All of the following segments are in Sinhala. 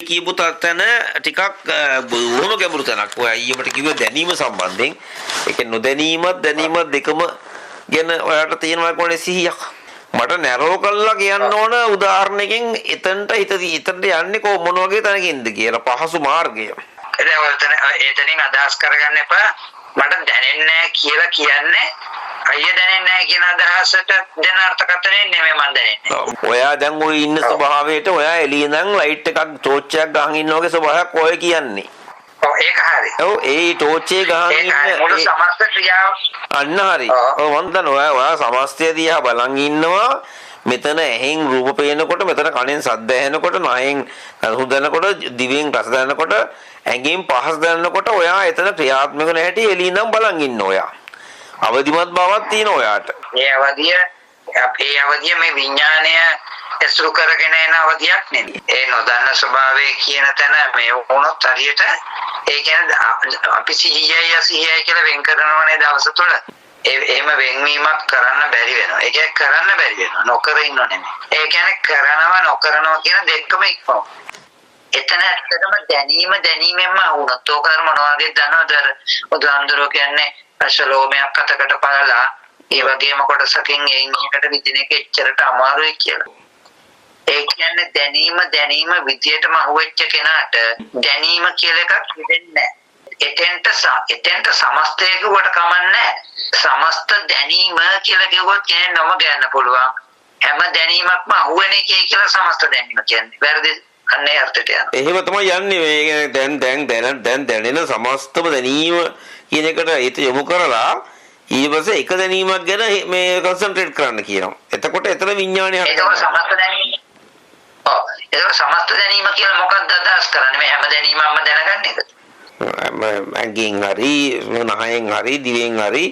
කියපු තැන ටිකක් බොහොම ගැඹුරු තැනක්. ඔය ඊයමට කිව්ව දැනීම සම්බන්ධයෙන් ඒක නොදැනීමත් දැනීමත් දෙකම ගැන ඔයාලට තියෙනවා කොහොනේ සිහියක්. මට නැරෝ කළා කියන්න ඕන උදාහරණයකින් එතනට හිතට යන්නේ කො මොන වගේ තැනකින්ද කියලා පහසු මාර්ගය. එතනින් අදහස් කරගන්න එපා. මට දැනෙන්නේ නැහැ කියලා කියන්නේ අයිය දැනෙන්නේ නැහැ කියන අදහසට දෙන අර්ථකථනය නෙමෙයි මම දැනෙන්නේ. ඔයා දැන් ওই ඉන්න ස්වභාවයට ඔයා එළිය ඉඳන් ලයිට් එකක් ටෝච් එකක් ගහන් ඉන්න වගේ ස්වභාවයක් ඔය කියන්නේ. ඔව් ඒක හරි. ඔව් ඒ ටෝච් එක ගහන් ඉන්න මුළු සමස්ත ක්‍රියාව අන්න හරි. ඔව් වන්දන ඔයා සමස්තය දිහා බලන් ඉන්නවා. මෙතන ඇහෙන් රූප පේනකොට මෙතන කනෙන් ශබ්ද ඇහෙනකොට නයෙන් හුදනකොට දිවෙන් රස දැනනකොට ඇඟෙන් පහස දැනනකොට ඔයා එතන ක්‍රියාත්මක වෙන හැටි එළිය ඉඳන් බලන් ඉන්න ඔයා. අවදිමත් බවක් තියෙන ඔයාට. ඒ අවදිය මේ විඥාණය ඇසුරු කරගෙන එන අවදියක් නෙමෙයි. ඒ නොදන්න ස්වභාවය කියන තැන මේ වුණොත් හරියට ඒ කියන්නේ අපි සිහියයි අසිහියයි කියලා වෙන් කරනවනේ දවස තුළ. එහෙම වෙන්වීමක් කරන්න බැරි වෙනවා. ඒ කියන්නේ කරන්න බැරි වෙනවා. නොකර ඉන්නව නෙමෙයි. ඒ කියන්නේ කරනවා නොකරනවා කියන දෙකම ඉක්මව. එතන ඇත්තටම දැනීමෙන්ම වුණොත් ඕක ධර්ම මොනවාගේ දන්නවද? උදාහරණයක් කියන්නේ අශලෝමයක් අතකට පළලා ඒ වගේම කොටසකින් එකට විදින එක එච්චරට අමාරුයි කියලා. ඒ කියන්නේ දැනීම විදියටම අහුවෙච්ච කෙනාට දැනීම කියලා එකක් හිතෙන්නේ නැහැ. එතෙන්ට සමස්තයක වට කමන්නේ. සමස්ත දැනීම කියලා කිව්වොත් කෙනෙක් නම ගන්න පුළුවන්. හැම දැනීමක්ම අහුවෙන එකයි කියලා සමස්ත දැනීම කියන්නේ. වැරදිද? අන්නේ අර්ථයට යනවා. එහෙම තමයි යන්නේ. මේ දැන් දැනෙන සමස්තම දැනීම කියන එකට හිත යොමු කරලා ඊපස්සේ එක දැනීමක් ගැන මේ කන්සන්ට්‍රේට් කරන්න කියනවා. එතකොට එතන විඥානය ඒක සමස්ත දැනීම. ඔව්. ඒක සමස්ත දැනීම කියලා මොකක්ද අදහස් කරන්නේ? මේ හැම දැනීමක්ම දැනගන්න එකද? ඇඟෙන් හරි නහයෙන් හරි දිවෙන් හරි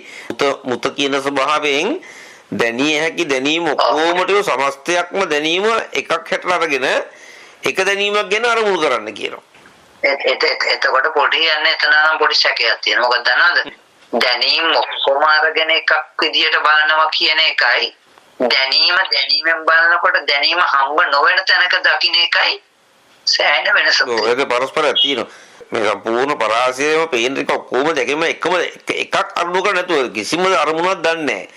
මුත කියන ස්වභාවයෙන් දැනිය හැකි දැනීම ඔක්කොමට සමස්තයක්ම දැනීම එකක් හැටලා අරගෙන එක දැනීමක් ගැන අරමුණු කරන්න කියනවා. එතකොට පොඩි යන්නේ එතනනම් පොඩි සැකයක් තියෙනවා. මොකද දන්නවද? දැනීම ඔක්කොම අරගෙන එකක් විදියට බලනවා කියන එකයි දැනීමෙන් බලනකොට දැනීම හම්බ නොවන තැනක දකින්න එකයි සෑහෙන වෙනසක්. ඔව් ඒක පරස්පරයක් තියෙනවා. මේ සම්පූර්ණ පරාසයම පේන එක ඔක්කොම දැකීම එකක් අරමුණු කර නැතුව කිසිම අරමුණක් දන්නේ නැහැ.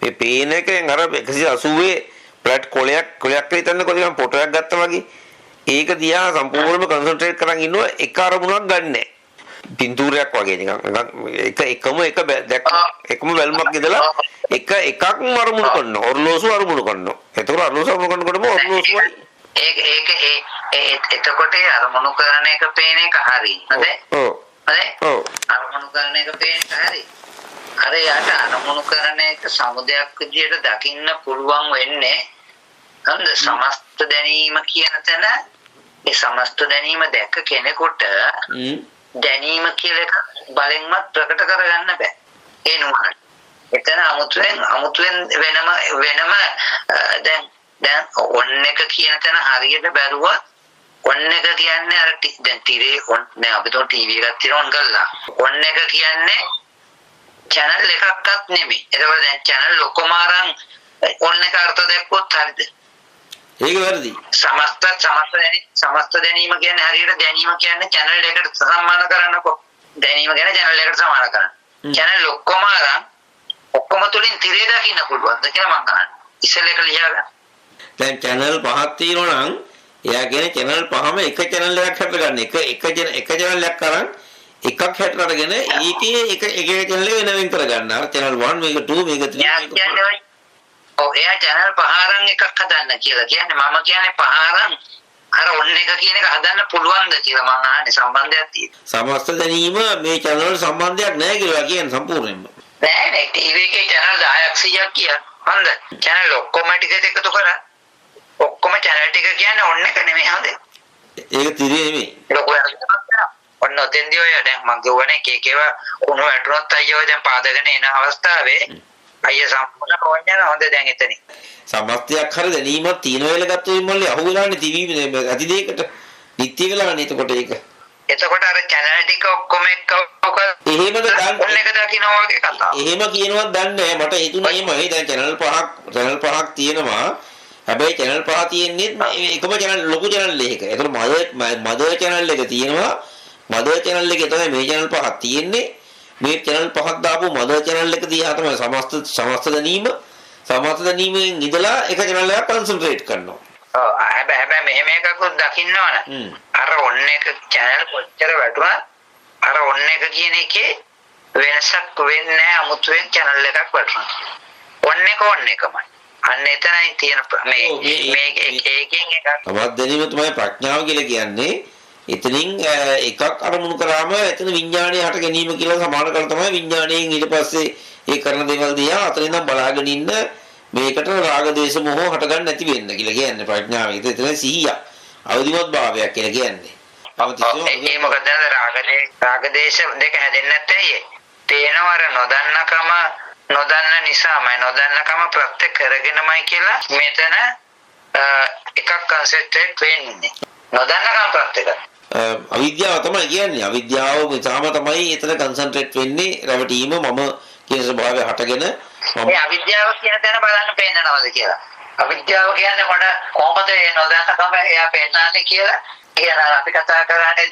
මේ පේන එකෙන් අර 180 ප්ලැට් කොලයක් විතරනේ කොහොමද ෆොටෝයක් ගත්තා වගේ. ඒක දිහා සම්පූර්ණයෙන්ම කන්සන්ට්‍රේට් කරන් ඉන්නවා එක අරමුණක් ගන්නෑ. පින්තූරයක් වගේ නිකන් එකම බැල්මක් ඉදලා එකක්ම අරමුණු කරනවා. ඔර්ලෝසුව අරමුණු කරනවා. එතකොට ඔර්ලෝසුව අරමුණු කරනකොටම ඔර්ලෝසුවයි. එතකොට අරමුණු කරන එක පේන එක හරි. ඔව්. අරමුණු කරන එක පේන එක හරි. අර යට අරමුණු කරන එක සමුදයක් විදියට දකින්න පුළුවන් වෙන්නේ නේද? සමස්ත දැනීම කියන තැන මේ සමස්ත දැනීම දැක කෙනෙකුට දැනීම කියලා එක බලෙන්වත් ප්‍රකට කරගන්න බෑ. ඒ නුමහත්. එතන අමුතුවෙන් වෙනම දැන් ඔන්න එක කියන තැන හරියට බැලුවොත් ඔන්න එක කියන්නේ අර දැන් තිරේ ඔන්න අපි તો ටීවී එකක් තියන ඔන් කළා. ඔන්න එක කියන්නේ channel එකක්වත් නෙමෙයි. ඒකවල දැන් channel ඔක්කොම අරන් ඔන්න එක අර්ථ දැක්කොත් හරියද? ඒක වැරදි. සමස්ත දැනීම කියන්නේ හරියට දැනීම කියන්නේ channel එකකට සමාන කරන්නකො. දැනීම කියන්නේ channel එකට සමාන කරන්න. channel ඔක්කොම අරන් ඔක්කොම තුලින් තිරේ දකින්න පුළුවන්ද කියලා මම අහන්නේ. ඉස්සෙල්ලා එක ලියාගන්න. දැන් channel පහක් තියෙනවා නම් එයා කියන්නේ channel පහම එක channel එකක් හැට ගන්න. එක channel එකක් අරන් එකක් හැට අරගෙන ඒකේ එක channel එක වෙන වෙන කරගන්න. අර channel 1 මේක 2 මේක 3 මේක ඔව් එයා channel පහ අරන් එකක් හදන්න කියලා කියන්නේ මම කියන්නේ පහ අරන් අර ඔන්න එක කියන එක හදන්න පුළුවන්ද කියලා මම අහන්නේ සම්බන්ධයක් තියෙනවා. සමස්ත දැනීම මේ channel වල සම්බන්ධයක් නැහැ කියලා කියන්නේ සම්පූර්ණයෙන්ම. නෑ ටීවී එකේ channel 10ක් 100ක් කියන. හොඳ. channel ඔක්කොම ටික එකතු කරා. ඔක්කොම channel ටික කියන්නේ ඔන්න එක නෙමෙයි හොඳ. ඒක තිරේ නෙමෙයි. ලොකු ඔන්න ඔතෙන්දී ඔය දැන් මම කියවනේ කේකේවා කුණු වැටුනොත් අයියෝ දැන් පාදගෙන එන අවස්ථාවේ අයිය සම්පූර්ණ කොණ්‍යන හොඳ දැන් එතනින්. සමස්තයක් හරිය දැනීමක් තියෙන වෙලාව ගත්තොත් මොල්ලේ අහුවෙලානේ ටීවී මේ අති දෙයකට. නිත්‍ය වෙලානේ එතකොට ඒක. එතකොට අර channel ටික ඔක්කොම එක්ක එහෙමද දැන් ඔන්න එක දකින්න වගේ කතාව. එහෙම කියනවත් දන්නේ නැහැ. මට හිතුණා එහෙමයි. දැන් channel පහක් තියෙනවා. හැබැයි channel පහ තියෙන්නේ එකම channel ලොකු channel එකක. ඒතර mother channel එක තියෙනවා. mother channel එකේ තමයි මේ channel පහක් තියෙන්නේ. මේ channel පහක් දාපු mother channel එක දිහා තමයි සමස්ත දැනීමෙන් ඉඳලා එක channel එකක් concentrate කරනවා. ඔව් හැබැයි මෙහෙම එකකුත් දකින්න ඕන. අර ඔන්න එක channel කොච්චර වැටුණා අර ඔන්න එක කියන එකේ වෙනසක් වෙන්නේ නැහැ අමුතුවෙන් channel එකක් වැටුණා. ඔන්න එකමයි. අන්න එතනයි තියෙන මේ එකකින් එකක්. සමත් දැනීම තමයි ප්‍රඥාව කියලා කියන්නේ. එතනින් එකක් අරමුණු කරාම එතන විඥාණය හට ගැනීම කියලා සමාන කරලා තමයි විඥාණයෙන් ඊට පස්සේ ඒ කරන දේවල් දිහා අතරින් නම් බලාගෙන ඉන්න මේකට රාග දේශ මොහ හට ගන්න නැති වෙන්න කියලා කියන්නේ ප්‍රඥාව. එතන සිහිය අවදිමත් භාවයක් කියලා කියන්නේ. ඒ මොකද රාග දේශ දෙක හැදෙන්නේ නැත්තේ තේනවර නොදන්න නිසාමයි නොදන්නකම ප්‍රත්‍ය කරගෙනමයි කියලා මෙතන එකක් කන්සෙන්ට්‍රේට් වෙන්නේ. නොදන්නකම ප්‍රත්‍ය කර. අවිද්‍යාව තමයි කියන්නේ. අවිද්‍යාව නිසාම තමයි එතන කන්සන්ට්‍රේට් වෙන්නේ. රැවටීම මම කියන ස්වභාවය හටගෙන මේ අවිද්‍යාව කියන තැන බලන්න පේන්නවද කියලා. අවිද්‍යාව කියන්නේ මොන කොහොමද ඒ නොදන්නකම එයා පෙන්නන්නේ කියලා. කියන අපි කතා කරන්නේ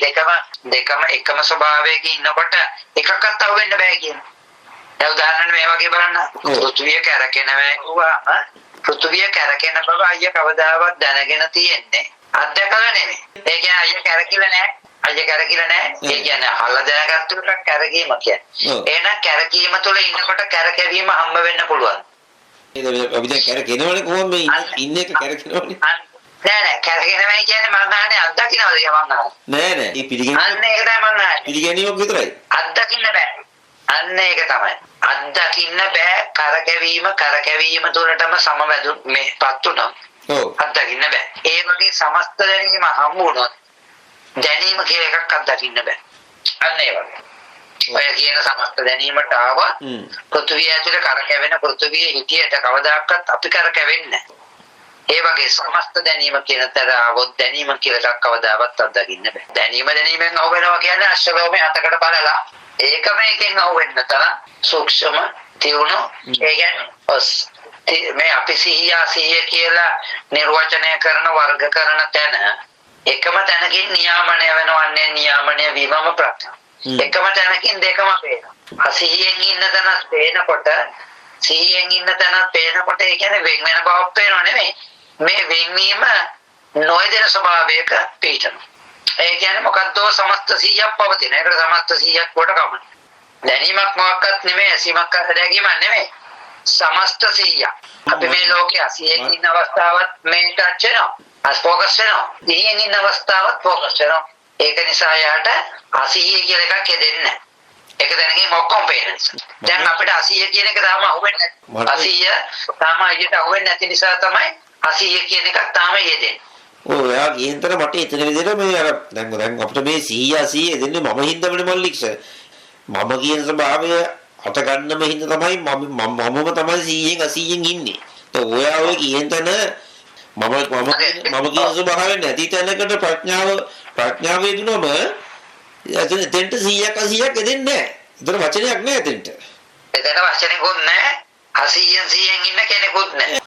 දෙකම එකම ස්වභාවයක ඉන්නකොට එකක්වත් අහුවෙන්න බෑ කියන. දැන් උදාහරණ මේ වගේ බලන්න. පෘථුවිය කැරකෙනවා පෘථුවිය කැරකෙන බව අයියා කවදාවත් දැනගෙන තියෙන්නේ අත්දකලා නෙමෙයි. ඒ කියන්නේ අයියා කැරකිලා නැහැ. ඒ කියන්නේ අහලා දැනගත්තු එකක් කැරකීම කියන්නේ. එහෙනම් කැරකීම තුළ ඉන්නකොට කැරකැවීම හම්බ වෙන්න පුළුවන්. ඒක අපි දැන් කැරකෙනවනේ කොහොමද ඉන්නේ එක කැරකෙනවනේ. නෑ කැරගෙනමයි කියන්නේ මං අහන්නේ අත්දකින්නවද කියලා මං අහන්නේ. නෑ ඒ පිළිගැනීම. අන්න ඒක තමයි මං අහන්නේ. පිළිගැනීමක් විතරයි. අත්දකින්න බෑ. අන්න ඒක තමයි. අත්දකින්න බෑ කරකැවීම තුළටම සමවැදු මේපත් උනොත්. ඔව්. අත්දකින්න බෑ. ඒ වගේ සමස්ත දැනීම හම්බ වුණොත් දැනීම කියලා එකක් අත්දකින්න බෑ. අන්න ඒ වගේ. ඔය කියන සමස්ත දැනීමට ආවා පෘථුවිය ඇතුලේ කරකැවෙන පෘථුවිය හිතියට කවදාකවත් අපි කරකැවෙන්නේ නැහැ. ඒ වගේ සමස්ත දැනීම කියන තර આવොත් දැනීම කියලා එකක් කවදාවත් අත්දකින්න බෑ. දැනීමෙන් අහුවෙනවා කියන්නේ අශ්වලෝමේ හතකට බලලා ඒකම එකෙන් අහුවෙන්න තරම් සූක්ෂම තියුණු ඒ කියන්නේ මේ අපි සිහිය කියලා නිර්වචනය කරන වර්ග කරන තැන එකම තැනකින් නියාමනය වෙනවන්නේ නියාමනය වීමම ප්‍රඥා. එකම තැනකින් දෙකම පේනවා. අසිහියෙන් ඉන්න තැනත් පේනකොට සිහියෙන් ඉන්න තැනත් පේනකොට ඒ කියන්නේ වෙන් වෙන බවක් පේනව නෙමෙයි. මේ වෙන්වීම නොයදෙන ස්වභාවයක පිටනවා. ඒ කියන්නේ මොකද්ද සමස්ත සිහියක් පවතින. ඒකට සමස්ත සිහියක් කොට කමන. දැනීමක් මොකක්වත් නෙමෙයි, අසීමක් දැකීමක් නෙමෙයි. සමස්ත සිහිය. අපි මේ ලෝකයේ අසිහියෙන් ඉන්න අවස්ථාවත් මේ ටච් වෙනවා. අස් ફોකස් වෙනවා. සිහියෙන් ඉන්න අවස්ථාවත් ફોකස් වෙනවා. ඒක නිසා යාට අසිහිය කියලා එකක් දෙන්නේ නැහැ. ඒක දැනගින් ඔක්කොම පේන නිසා. දැන් අපිට අසිහිය කියන එක තාම අහුවෙන්නේ නැහැ. අසිහිය තාම අයියට අහුවෙන්නේ නැති නිසා තමයි අසිහිය කියන එකක් තාම යෙදෙන්නේ. ඔව් එයා කියනතර මට එතන විදිහට මේ අර දැන් අපිට මේ 100 දෙන්නේ මම හින්දාමනේ මල්ලික්ස. මම කියන ස්වභාවය අට ගන්නම හින්දා තමයි මමම තමයි 100න් 80න් ඉන්නේ. ඒ ඔයා ඔය කියන තැන මම කියන ස්වභාවය නැති තැනකට ප්‍රඥාව වේදුනම එතෙන්ට 100ක් 80ක් එදෙන්නේ නැහැ. ඒතර වචනයක් නැහැ එතෙන්ට. එතන වචනෙකුත් නැහැ. 80න් 100න් ඉන්න කෙනෙකුත් නැහැ.